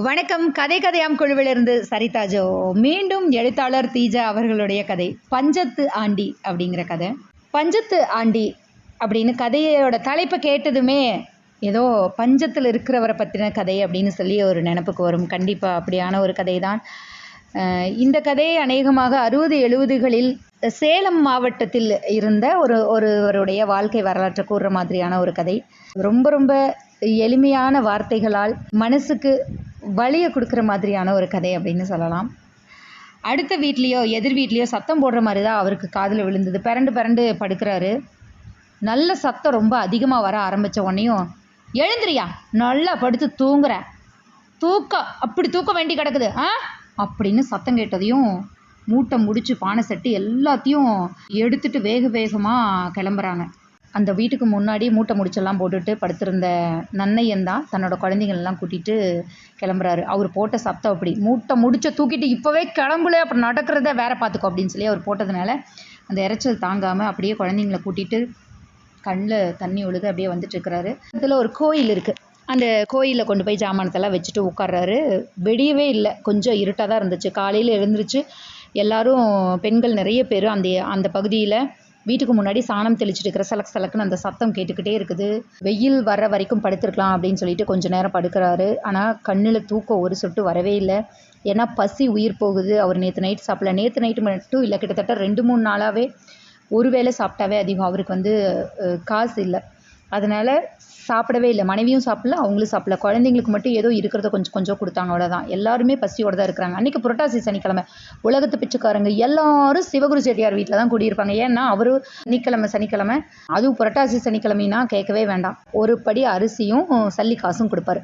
வணக்கம். கதை கதையாம் குழுவிலிருந்து சரிதா ஜோ. மீண்டும் எழுத்தாளர் தீஜா அவர்களுடைய கதை பஞ்சத்து ஆண்டி அப்படிங்கிற கதை. பஞ்சத்து ஆண்டி அப்படின்னு கதையோட தலைப்பை கேட்டதுமே ஏதோ பஞ்சத்தில் இருக்கிறவரை பற்றின கதை அப்படின்னு சொல்லி ஒரு நினப்புக்கு வரும். கண்டிப்பாக அப்படியான ஒரு கதை தான் இந்த கதை. அநேகமாக 60-70களில் சேலம் மாவட்டத்தில் இருந்த ஒருவருடைய வாழ்க்கை வரலாற்றை கூறுற மாதிரியான ஒரு கதை. ரொம்ப ரொம்ப எளிமையான வார்த்தைகளால் மனசுக்கு வலியை கொடுக்குற மாதிரியான ஒரு கதை அப்படின்னு சொல்லலாம். அடுத்த வீட்லேயோ எதிர் வீட்லேயோ சத்தம் போடுற மாதிரி தான் அவருக்கு காதில் விழுந்தது. பிறண்டு படுக்கிறாரு. நல்ல சத்தம் ரொம்ப அதிகமாக வர ஆரம்பித்த உடனேயும், எழுந்திரியா, நல்லா படுத்து தூங்குற, அப்படி தூக்க வேண்டி கிடக்குது அப்படின்னு சத்தம் கேட்டதையும் மூட்டை முடிச்சு பானை சட்டி எல்லாத்தையும் எடுத்துட்டு வேக வேகமாக கிளம்புறாங்க. அந்த வீட்டுக்கு முன்னாடி மூட்டை முடிச்செல்லாம் போட்டுட்டு படுத்திருந்த நன்னையன் தான் தன்னோட குழந்தைங்களெல்லாம் கூட்டிகிட்டு கிளம்புறாரு. அவர் போட்ட சத்தம் அப்படி, மூட்டை முடிச்ச தூக்கிட்டு இப்போவே கிளம்புல, அப்புறம் நடக்கிறத வேற பார்த்துக்கோ அப்படின்னு சொல்லி அவர் போட்டதுனால அந்த இறைச்சல் தாங்காமல் அப்படியே குழந்தைங்கள கூட்டிகிட்டு கண்ணில் தண்ணி ஒழுக அப்படியே வந்துட்டுருக்கிறாரு. இதில் ஒரு கோயில் இருக்குது. அந்த கோயிலில் கொண்டு போய் ஜாமானத்தெல்லாம் வச்சுட்டு உட்கார்றாரு. வெடியவே இல்லை, கொஞ்சம் இருட்டாக தான் இருந்துச்சு. காலையில் எழுந்திரிச்சு எல்லாரும், பெண்கள் நிறைய பேர் அந்த பகுதியில் வீட்டுக்கு முன்னாடி சாணம் தெளிச்சுட்டு இருக்கிற சலக்குன்னு அந்த சத்தம் கேட்டுக்கிட்டே இருக்குது. வெயில் வர வரைக்கும் படுத்துருக்கலாம் அப்படின்னு சொல்லிட்டு கொஞ்சம் நேரம் படுக்கிறாரு. ஆனால் கண்ணில் தூக்கம் ஒரு சொட்டு வரவே இல்லை. ஏன்னா பசி உயிர் போகுது. அவர் நேற்று நைட்டு சாப்பிடல. நேற்று நைட்டு மட்டும் இல்லை, கிட்டத்தட்ட 2-3 நாளாகவே ஒரு வேளை சாப்பிட்டாவே அதிகம். அவருக்கு காசு இல்லை, அதனால் சாப்பிடவே இல்லை. மனைவியும் சாப்பிடல, அவங்களும் சாப்பிடல. குழந்தைங்களுக்கு மட்டும் ஏதோ இருக்கிறத கொஞ்சம் கொடுத்தாங்க, அவ்வளோதான். எல்லாருமே பசியோடு தான் இருக்கிறாங்க. அன்றைக்கி புரட்டாசி சனிக்கிழமை. உலகத்து பிச்சைக்காரங்க எல்லாரும் சிவகுரு செட்டியார் வீட்டில் தான் கூடியிருப்பாங்க. ஏன்னா அவரு சனிக்கிழமை அதுவும் புரட்டாசி சனிக்கிழமைனா கேட்கவே வேண்டாம், ஒரு படி அரிசியும் சல்லி காசும் கொடுப்பாரு.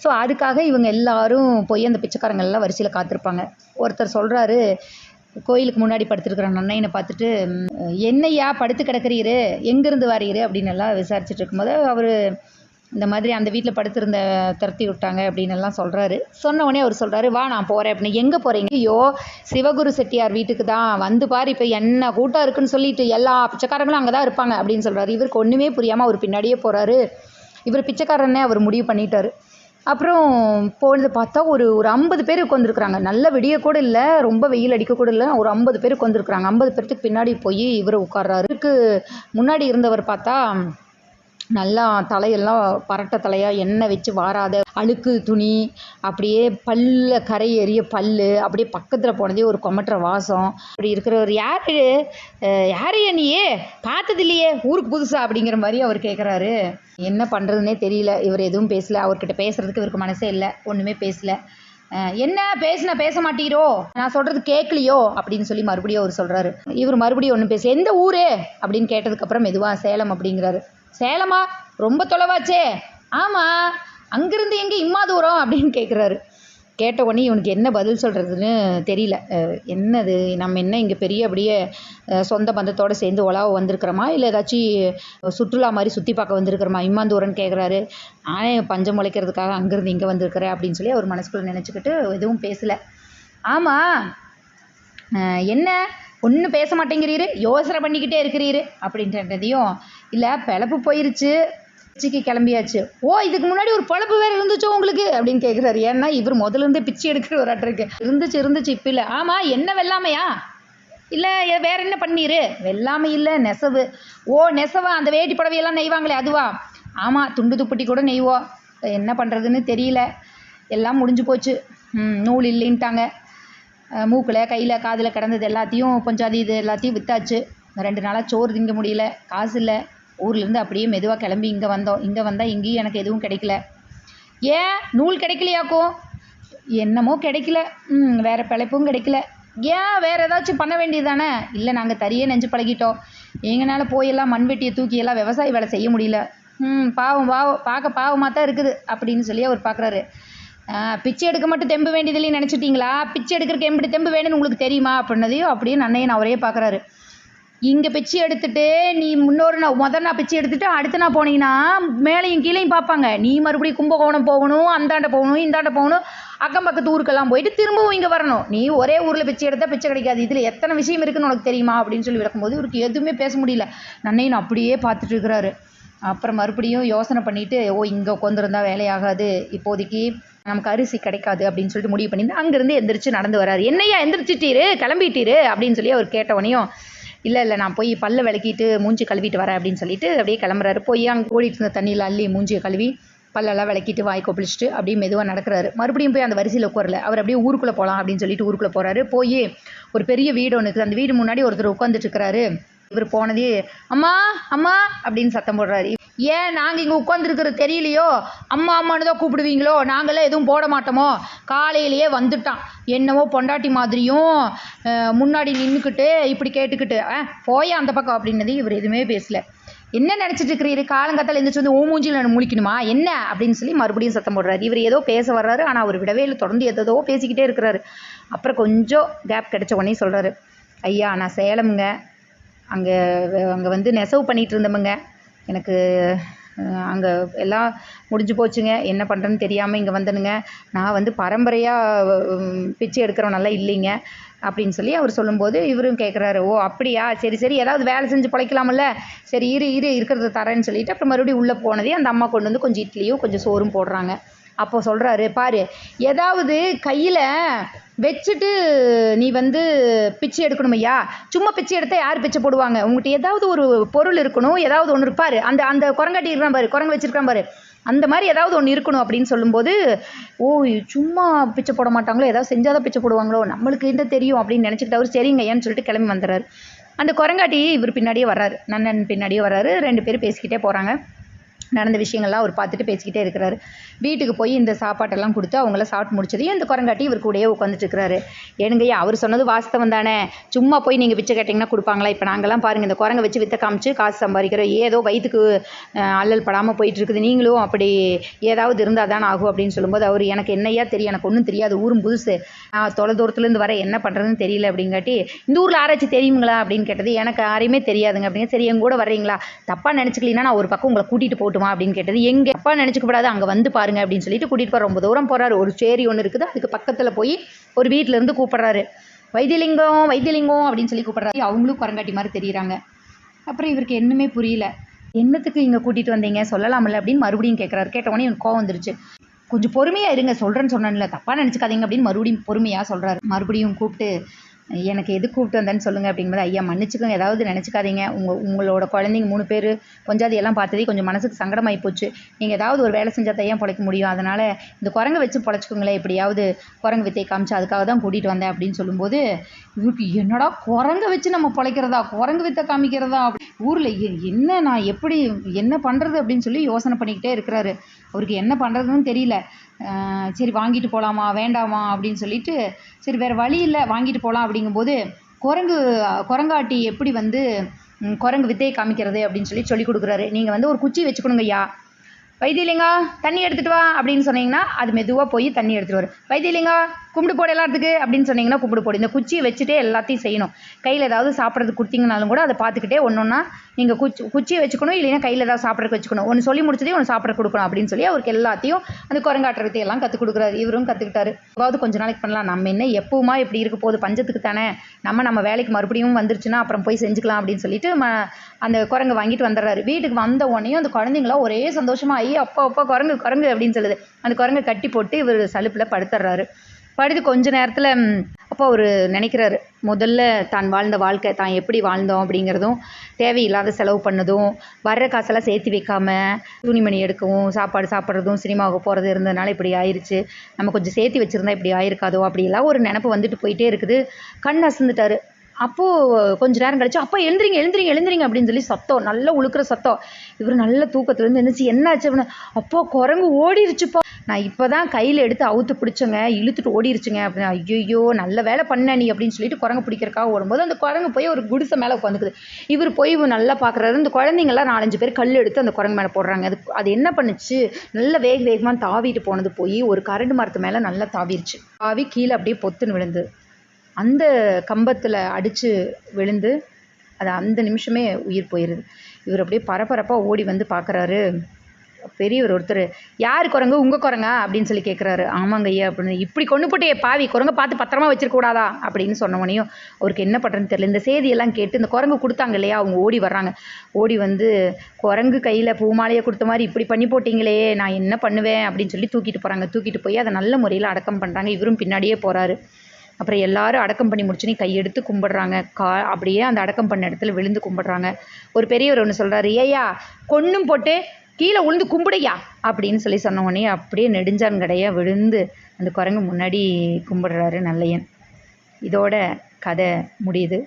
ஸோ அதுக்காக இவங்க எல்லாரும் போய் அந்த பிச்சைக்காரங்கள்லாம் வரிசையில் காத்திருப்பாங்க. ஒருத்தர் சொல்கிறாரு, கோயிலுக்கு முன்னாடி படுத்துருக்கிற நன்னையனை பார்த்துட்டு, என்னையா படுத்து கிடக்கிறீரு, எங்கேருந்து வரீரு அப்படின்னு எல்லாம் விசாரிச்சுட்டு இருக்கும்போது அவர் இந்த மாதிரி அந்த வீட்டில் படுத்திருந்த துரத்தி விட்டாங்க அப்படின்னு எல்லாம் சொல்கிறாரு. சொன்ன உடனே அவர் சொல்கிறாரு, வா நான் போகிறேன் அப்படின்னு. எங்கே போகிறீங்க? ஐயோ, சிவகுரு செட்டியார் வீட்டுக்கு தான், வந்து பாரு, இப்போ என்ன கூட்டம் இருக்குன்னு சொல்லிட்டு எல்லா பிச்சைக்காரங்களும் அங்கே தான் இருப்பாங்க அப்படின்னு சொல்கிறாரு. இவருக்கு ஒன்றுமே புரியாமல் அவர் பின்னாடியே போகிறாரு. இவர் பிச்சைக்காரன்னே அவர் முடிவு பண்ணிட்டார். அப்புறம் போனது பார்த்தா ஒரு 50 பேர் உட்காந்துருக்குறாங்க. நல்ல விடிய கூட இல்லை, ரொம்ப வெயில் அடிக்க கூட இல்லை. ஒரு 50 பேர் உட்காந்துருக்குறாங்க. 50 பேர்த்துக்கு பின்னாடி போய் இவர் உட்கார்றாரு. இதுக்கு முன்னாடி இருந்தவர் பார்த்தா நல்லா தலையெல்லாம் பரட்ட தலையாக, எண்ணெய் வச்சு வாராத அழுக்கு துணி, அப்படியே பல்ல கரை எறிய பல்லு, அப்படியே பக்கத்தில் போனதே ஒரு கொமட்டுற வாசம். அப்படி இருக்கிறவர், யாரையே நீயே பார்த்தது இல்லையே, ஊருக்கு புதுசா அப்படிங்கிற மாதிரி அவர் கேட்குறாரு. என்ன பண்ணுறதுனே தெரியல. இவர் எதுவும் பேசலை. அவர்கிட்ட பேசுகிறதுக்கு இவருக்கு மனசே இல்லை, ஒன்றுமே பேசலை. என்ன பேச மாட்டீரோ, நான் சொல்கிறது கேட்கலையோ அப்படின்னு சொல்லி மறுபடியும் அவர் சொல்கிறாரு. இவர் மறுபடியும் ஒன்றும் பேச, எந்த ஊர் அப்படின்னு கேட்டதுக்கப்புறம் மெதுவாக சேலம் அப்படிங்கிறாரு. சேலமா, ரொம்ப தொலைவாச்சே. ஆமாம், அங்கேருந்து எங்கே இம்மா தூரம் அப்படின்னு கேட்குறாரு. கேட்ட உடனே இவனுக்கு என்ன பதில் சொல்கிறதுன்னு தெரியல. என்னது, நம்ம என்ன இங்கே பெரிய அப்படியே சொந்த பந்தத்தோடு சேர்ந்து உலாவ வந்திருக்கிறோமா, இல்லை ஏதாச்சும் சுற்றுலா மாதிரி சுற்றி பார்க்க வந்திருக்கிறோமா, இம்மாந்தூரன்னு கேட்குறாரு. நானே பஞ்சம் முளைக்கிறதுக்காக அங்கேருந்து இங்கே வந்திருக்கிறேன் அப்படின்னு சொல்லி அவர் மனசுக்குள்ளே நினச்சிக்கிட்டு எதுவும் பேசலை. ஆமாம், என்ன ஒன்றும் பேச மாட்டேங்கிறீரு, யோசனை பண்ணிக்கிட்டே இருக்கிறீரு அப்படின்றதையும், இல்லை பிழப்பு போயிருச்சு, பிச்சைக்கு கிளம்பியாச்சு. ஓ, இதுக்கு முன்னாடி ஒரு பழப்பு வேறு இருந்துச்சோ உங்களுக்கு அப்படின்னு கேட்குறாரு. ஏன்னா இவர் முதல்ல இருந்தே பிச்சை எடுக்கிற ஒரு அட்ருக்கு. இருந்துச்சு இப்போ இல்லை. ஆமாம், என்ன வெள்ளாமையா, இல்லை வேற என்ன பண்ணீரு? வெள்ளாமை இல்லை, நெசவு. ஓ, நெசவா, அந்த வேட்டி புடவையெல்லாம் நெய்வாங்களே அதுவா? ஆமாம், துண்டு துப்பட்டி கூட நெய்வோம். என்ன பண்ணுறதுன்னு தெரியல, எல்லாம் முடிஞ்சு போச்சு. நூல் இல்லைன்ட்டாங்க. மூக்கில் கையில் காதில் கிடந்தது எல்லாத்தையும் கொஞ்சம் இது எல்லாத்தையும் விற்றாச்சு. 2 நாளாக சோறு திங்க முடியல, காசு இல்லை. ஊர்லேருந்து அப்படியே மெதுவாக கிளம்பி இங்கே வந்தோம். இங்கே வந்தால் இங்கேயும் எனக்கு எதுவும் கிடைக்கல. ஏன் நூல் கிடைக்கலையாக்கும்? என்னமோ கிடைக்கல. வேறு பிழைப்பும் கிடைக்கல. ஏன் வேறு ஏதாச்சும் பண்ண வேண்டியது தானே? இல்லை, நாங்கள் தறியே நெஞ்சு பழகிட்டோம். எங்களால் போயெல்லாம் மண்வெட்டியை தூக்கியெல்லாம் விவசாய வேலை செய்ய முடியல. பாவம் பார்க்க பாவமாக தான் இருக்குது அப்படின்னு சொல்லி அவர் பார்க்குறாரு. பிச்சை எடுக்க மட்டும் தெம்பு வேண்டியதில்லைன்னு நினச்சிட்டிங்களா? பிச்சை எடுக்கிறதுக்கு எப்படி தெம்பு வேணும்னு உங்களுக்கு தெரியுமா அப்படின்னதையும் அப்படியே நன்னையன் அவரே பார்க்குறாரு. இங்கே பிச்சை எடுத்துகிட்டு நீ முதல் நான் பிச்சை எடுத்துகிட்டு அடுத்த நான் போனீங்கன்னா மேலேயும் கீழேயும் பார்ப்பாங்க. நீ மறுபடியும் கும்பகோணம் போகணும், அந்தாண்ட போகணும், இந்தாண்ட போகணும், அக்கம் பக்கத்து ஊருக்கெல்லாம் போயிட்டு திரும்பவும் இங்கே வரணும். நீ ஒரே ஊரில் பிச்சை எடுத்தால் பிச்சை கிடைக்காது. இதில் எத்தனை விஷயம் இருக்குன்னு உனக்கு தெரியுமா அப்படின்னு சொல்லி விளக்கும்போது இவருக்கு எதுவுமே பேச முடியல. நன்னையன் அப்படியே பார்த்துட்டு இருக்கிறாரு. அப்புறம் மறுபடியும் யோசனை பண்ணிவிட்டு, இங்கே உட்காந்துருந்தா வேலையாகாது, இப்போதைக்கு நமக்கு அரிசி கிடைக்காது அப்படின்னு சொல்லிட்டு முடிவு பண்ணி அங்கேருந்து எந்திரிச்சு நடந்து வராரு. என்னையா எந்திரிச்சிட்டீரு, கிளம்பிட்டீரு அப்படின்னு சொல்லி அவர் கேட்டவனையும், இல்லை நான் போய் பல்ல விளக்கிட்டு மூஞ்சி கழுவிட்டு வரேன் அப்படின்னு சொல்லிட்டு அப்படியே கிளம்புறாரு. போய் அங்கே ஓடிட்டு இருந்த தண்ணியில் அள்ளி மூஞ்சியை கழுவி பல்லெல்லாம் விளக்கிட்டு வாய் கொப்பளிச்சுட்டு அப்படியே மெதுவாக நடக்கிறாரு. மறுபடியும் போய் அந்த வரிசையில் உட்காரல. அவர் அப்படியே ஊருக்குள்ளே போகலாம் அப்படின்னு சொல்லிட்டு ஊருக்குள்ளே போகிறாரு. போய் ஒரு பெரிய வீடு ஒன்று இருக்குது. அந்த வீடு முன்னாடி ஒருத்தர் உட்காந்துட்டு இருக்கிறாரு. இவர் போனதே அம்மா அம்மா அப்படின்னு சத்தம் போடுறாரு. ஏன் நாங்கள் இங்கே உட்காந்துருக்கிறது தெரியலையோ, அம்மா அம்மானு தான் கூப்பிடுவீங்களோ, நாங்களாம் எதுவும் போட மாட்டோமோ, காலையிலேயே வந்துட்டான் என்னவோ பொண்டாட்டி மாதிரியும் முன்னாடி நின்றுக்கிட்டு இப்படி கேட்டுக்கிட்டு போய் அந்த பக்கம் அப்படின்னது. இவர் எதுவுமே பேசல. என்ன நினச்சிட்டு இருக்கிறீரு, காலங்காத்தால் எழுந்திரிச்சு வந்து மூஞ்சியில் நான் முழிக்கணுமா என்ன அப்படின்னு சொல்லி மறுபடியும் சத்தம் போடுறாரு. இவர் ஏதோ பேச வர்றாரு, ஆனால் அவர் விடவே இல்லை, தொடர்ந்து எதோ பேசிக்கிட்டே இருக்கிறாரு. அப்புறம் கொஞ்சம் கேப் கிடைச்ச உடனே சொல்கிறாரு, ஐயா நான் சேலமுங்க, அங்கே வந்து நெசவு பண்ணிகிட்டு இருந்தோமுங்க, எனக்கு அங்கே எல்லாம் முடிஞ்சு போச்சுங்க, என்ன பண்ணுறேன்னு தெரியாமல் இங்கே வந்தனுங்க, நான் வந்து பரம்பரையாக பிச்சை எடுக்கிறவன் நல்லா இல்லைங்க அப்படின்னு சொல்லி அவர் சொல்லும்போது இவரும் கேட்குறாரு, ஓ அப்படியா, சரி சரி ஏதாவது வேலை செஞ்சு பிழைக்கலாமில்ல, சரி இருக்கிறத தரேன்னு சொல்லிட்டு அப்புறம் மறுபடியும் உள்ளே போனதே அந்த அம்மா கொண்டு வந்து கொஞ்சம் இட்லியும் கொஞ்சம் சோறும் போடுறாங்க. அப்போ சொல்கிறாரு, பாரு ஏதாவது கையில் வச்சுட்டு நீ வந்து பிச்சை எடுக்கணும் ஐயா, சும்மா பிச்சை எடுத்தால் யார் பிச்சை போடுவாங்க, உங்கள்கிட்ட ஏதாவது ஒரு பொருள் இருக்கணும், ஏதாவது ஒன்று இருப்பார், அந்த அந்த குரங்காட்டி இருக்கிறான் பாரு, குரங்கு வச்சுருக்கான் பாரு, அந்த மாதிரி ஏதாவது ஒன்று இருக்கணும் அப்படின்னு சொல்லும்போது, ஓ சும்மா பிச்சை போட மாட்டாங்களோ, ஏதாவது செஞ்சாதான் பிச்சை போடுவாங்களோ, நம்மளுக்கு என்ன தெரியும் அப்படின்னு நினச்சிக்கிட்டு அவர் சரிங்க ஏன்னு சொல்லிட்டு கிளம்பி வந்துடுறாரு. அந்த குரங்காட்டி இவர் பின்னாடியே வர்றாரு, நன்னன் பின்னாடியே வர்றாரு. 2 பேரும் பேசிக்கிட்டே போகிறாங்க. நடந்த விஷயங்கள்லாம் அவர் பார்த்துட்டு பேசிக்கிட்டே இருக்கிறாரு. வீட்டுக்கு போய் இந்த சாப்பாட்டெல்லாம் கொடுத்து அவங்கள சாப்பிட்டு முடிச்சதையும் இந்த குரங்காட்டி இவர் கூடயே உட்காந்துட்டு இருக்கிறாரு. ஏனுங்கய்யா அவர் சொன்னது வாஸ்தவம் தானே, சும்மா போய் நீங்கள் பிச்சை கேட்டிங்கன்னா கொடுப்பாங்களா, இப்போ நாங்கள்லாம் பாருங்கள் இந்த குரங்கை வச்சு விற்ற காமிச்சு காசு சம்பாதிக்கிறோம், ஏதோ வயிற்றுக்கு அல்லல் படாமல் போயிட்டுருக்குது, நீங்களும் அப்படி ஏதாவது இருந்தால் தானே ஆகும் அப்படின்னு சொல்லும்போது அவர், எனக்கு என்னையா தெரியும், எனக்கு ஒன்றும் தெரியாது, ஊரும் புதுசு, நான் தொலை தூரத்துலேருந்து வர என்ன பண்ணுறதுன்னு தெரியல அப்படிங்காட்டி, இந்த ஊரில் ஆராய்ச்சி தெரியுங்களா அப்படின்னு கேட்டது, எனக்கு யாரையுமே தெரியாதுங்க அப்படிங்க. சரி எங்க கூட வர்றீங்களா, தப்பாக நினச்சிக்கலீங்கன்னா நான் ஒரு பக்கம் உங்களை கூட்டிகிட்டு போட்டுமா அப்படின்னு கேட்டது, எங்கே அப்பா நினச்சிக்கப்படாது அங்கே வந்து பாருங்க அப்படின்னு சொல்லிட்டு கூட்டிகிட்டு போகிற. ரொம்ப தூரம் போகிறாரு. ஒரு சேரி ஒன்று இருக்குது, அதுக்கு பக்கத்தில் போய் ஒரு வீட்டிலேருந்து கூப்பிட்றாரு, வைத்தியலிங்கம் வைத்தியலிங்கம் அப்படின்னு சொல்லி கூப்பிட்றாரு. அவங்களும் குரங்காட்டி மாதிரி தெரியுறாங்க. அப்புறம் இவருக்கு என்னமே புரியல, என்னத்துக்கு இங்கே கூட்டிகிட்டு வந்தீங்க சொல்லலாம்ல அப்படின்னு மறுபடியும் கேட்குறாரு. கேட்டவொடனே எனக்கு கோவம் வந்துருச்சு. கொஞ்சம் பொறுமையாக இருங்க, சொல்கிறேன்னு சொன்னேன்ல, தப்பாக நினச்சிக்காதீங்க அப்படின்னு மறுபடியும் பொறுமையாக சொல்கிறாரு. மறுபடியும் கூப்பிட்டு, எனக்கு எது கூப்பிட்டு வந்தேன்னு சொல்லுங்கள் அப்படிங்கும்போது, ஐயா மன்னிச்சுக்கோங்க, ஏதாவது நினச்சிக்காதீங்க, உங்களோட குழந்தைங்க 3 பேர் கொஞ்சாது எல்லாம் பார்த்ததே கொஞ்சம் மனசுக்கு சங்கடமாகி போச்சு, நீங்கள் ஏதாவது ஒரு வேலை செஞ்சால் தான் ஏன் பிழைக்க முடியும், அதனால் இந்த குரங்கை வச்சு பிழைச்சிக்கோங்களேன், எப்படியாவது குரங்கு வித்தை காமிச்சு அதுக்காக தான் கூட்டிகிட்டு வந்தேன் அப்படின்னு சொல்லும்போது, இவருக்கு என்னடா குரங்கை வச்சு நம்ம பிழைக்கிறதா, குரங்கு வித்தை காமிக்கிறதா, ஊரில் என்ன நான் எப்படி என்ன பண்ணுறது அப்படின்னு சொல்லி யோசனை பண்ணிக்கிட்டே இருக்கிறாரு. அவருக்கு என்ன பண்ணுறதுன்னு தெரியல. சரி வாங்கிட்டு போகலாமா வேண்டாமா அப்படின்னு சொல்லிட்டு, சரி வேறு வழி இல்லை வாங்கிட்டு போகலாம் அப்படிங்கும்போது, குரங்காட்டி எப்படி வந்து குரங்கு வித்தையை காமிக்கிறது அப்படின்னு சொல்லி கொடுக்குறாரு. நீங்கள் வந்து ஒரு குச்சி வச்சுக்கணுங்க ஐயா, வைத்தியலிங்கா தண்ணி எடுத்துகிட்டு வா அப்படின்னு சொன்னீங்கன்னா அது மெதுவாக போய் தண்ணி எடுத்துகிட்டு வரும். வைத்தியலிங்கா கும்பிடு போடு எல்லாத்துக்கு அப்படின்னு சொன்னீங்கன்னா கும்பிடு போடு. இந்த குச்சியை வச்சுட்டே எல்லாத்தையும் செய்யணும். கையில் ஏதாவது சாப்பிட்றதுக்கு கொடுத்தீங்கனாலும் கூட அதை பார்த்துக்கிட்டே ஒன்றா நீங்கள் குச்சியை வச்சுக்கணும், இல்லைன்னா கையில் ஏதாவது சாப்பிட்றதுக்கு வச்சுக்கணும். ஒன்று சொல்லி முடிச்சதே ஒன்று சாப்பிட்ற கொடுக்கணும் அப்படின்னு சொல்லி அவருக்கு எல்லாத்தையும் அந்த குரங்காட்டுற வித்தையெல்லாம் கற்றுக் கொடுக்குறாரு. இவரும் கற்றுக்கிட்டாரு. அதாவது கொஞ்ச நாளைக்கு பண்ணலாம், நம்ம என்ன எப்பவுமா இப்படி இருக்க போகுது, பஞ்சத்துக்கு தானே, நம்ம வேலைக்கு மறுபடியும் வந்துருச்சுன்னா அப்புறம் போய் செஞ்சுக்கலாம் அப்படின்னு சொல்லிட்டு அந்த குரங்கை வாங்கிட்டு வந்துடுறாரு. வீட்டுக்கு வந்த உடனே அந்த குழந்தைங்களாம் ஒரே சந்தோஷமா, ஐயோ அப்பா குரங்கு அப்படின்னு சொல்லுது. அந்த குரங்கை கட்டி போட்டு இவர் சலுப்பில் படுத்துடுறாரு. படுத்து கொஞ்ச நேரத்தில் அப்போ அவர் நினைக்கிறாரு, முதல்ல தான் வாழ்ந்த வாழ்க்கை தான் எப்படி வாழ்ந்தோம் அப்படிங்கிறதும், தேவையில்லாத செலவு பண்ணதும், வர்ற காசெல்லாம் சேர்த்து வைக்காமல் துணிமணி எடுக்கவும் சாப்பாடு சாப்பிட்றதும் சினிமாவுக்கு போகிறது இருந்ததுனால இப்படி ஆயிடுச்சு, நம்ம கொஞ்சம் சேர்த்து வச்சுருந்தா இப்படி ஆயிருக்காதோ அப்படிலாம் ஒரு நினப்பு வந்துட்டு போயிட்டே இருக்குது. கண் அசந்துட்டார். அப்போது கொஞ்ச நேரம் கழிச்சு, அப்போ எழுந்திரிங்க அப்படின்னு சொல்லி சத்தம், நல்லா உழுக்கிற சத்தம். இவர் நல்ல தூக்கத்துலேருந்து எழுந்துச்சு, என்னாச்சு அப்படின்னு, அப்போ குரங்கு ஓடிருச்சுப்பா, நான் இப்போ தான் கையில் எடுத்து அவுத்து பிடிச்சோங்க, இழுத்துட்டு ஓடிருச்சுங்க அப்படின்னு. ஐயோ நல்ல வேலை பண்ண நீ அப்படின்னு சொல்லிட்டு குரங்கு பிடிக்கிறக்காக ஓடும்போது அந்த குரங்கு போய் ஒரு குடிசை மேலே உட்காந்துக்குது. இவர் போய் நல்லா பார்க்குறாரு. இந்த குழந்தைங்கள்லாம் 4-5 பேர் கல் எடுத்து அந்த குரங்கு மேலே போடுறாங்க. அது என்ன பண்ணுச்சு, நல்ல வேகமாக தாவிட்டு போனது போய் ஒரு கரண்டு மரத்து மேலே நல்லா தாவிருச்சு. தாவி கீழே அப்படியே பொத்துன்னு விழுந்து அந்த கம்பத்தில் அடித்து விழுந்து அது அந்த நிமிஷமே உயிர் போயிடுது. இவர் அப்படியே பரபரப்பாக ஓடி வந்து பார்க்குறாரு. பெரியவர் ஒருத்தர், யார் குரங்கு, உங்கள் குரங்கா அப்படின்னு சொல்லி கேட்குறாரு. ஆமாங்க ஐயா அப்படின்னு. இப்படி கொண்டு போட்டே பாவி, குரங்கை பார்த்து பத்திரமா வச்சிருக்க கூடாதா அப்படின்னு சொன்னவனையும் அவருக்கு என்ன பண்ணுறதுன்னு தெரியல. இந்த செய்தியெல்லாம் கேட்டு இந்த குரங்கு கொடுத்தாங்க இல்லையா, அவங்க ஓடி வர்றாங்க. ஓடி வந்து, குரங்கு கையில் பூமாலையை கொடுத்த மாதிரி இப்படி பண்ணி போட்டிங்களே, நான் என்ன பண்ணுவேன் அப்படின்னு சொல்லி தூக்கிட்டு போகிறாங்க. தூக்கிட்டு போய் அதை நல்ல முறையில் அடக்கம் பண்ணுறாங்க. இவரும் பின்னாடியே போகிறாரு. அப்புறம் எல்லாரும் அடக்கம் பண்ணி முடிச்சுன்னு கையெடுத்து கும்பிடுறாங்க. அப்படியே அந்த அடக்கம் பண்ண இடத்துல விழுந்து கும்பிடுறாங்க. ஒரு பெரியவர் ஒன்று சொல்கிறாரு, ஏய்யா கொன்னும் போட்டு கீழே விழுந்து கும்பிடையா அப்படின்னு சொல்லி சொன்ன உடனே அப்படியே நெடுஞ்சான்கடையாக விழுந்து அந்த குரங்கு முன்னாடி கும்பிடுறாரு நல்லையன். இதோட கதை முடியுது.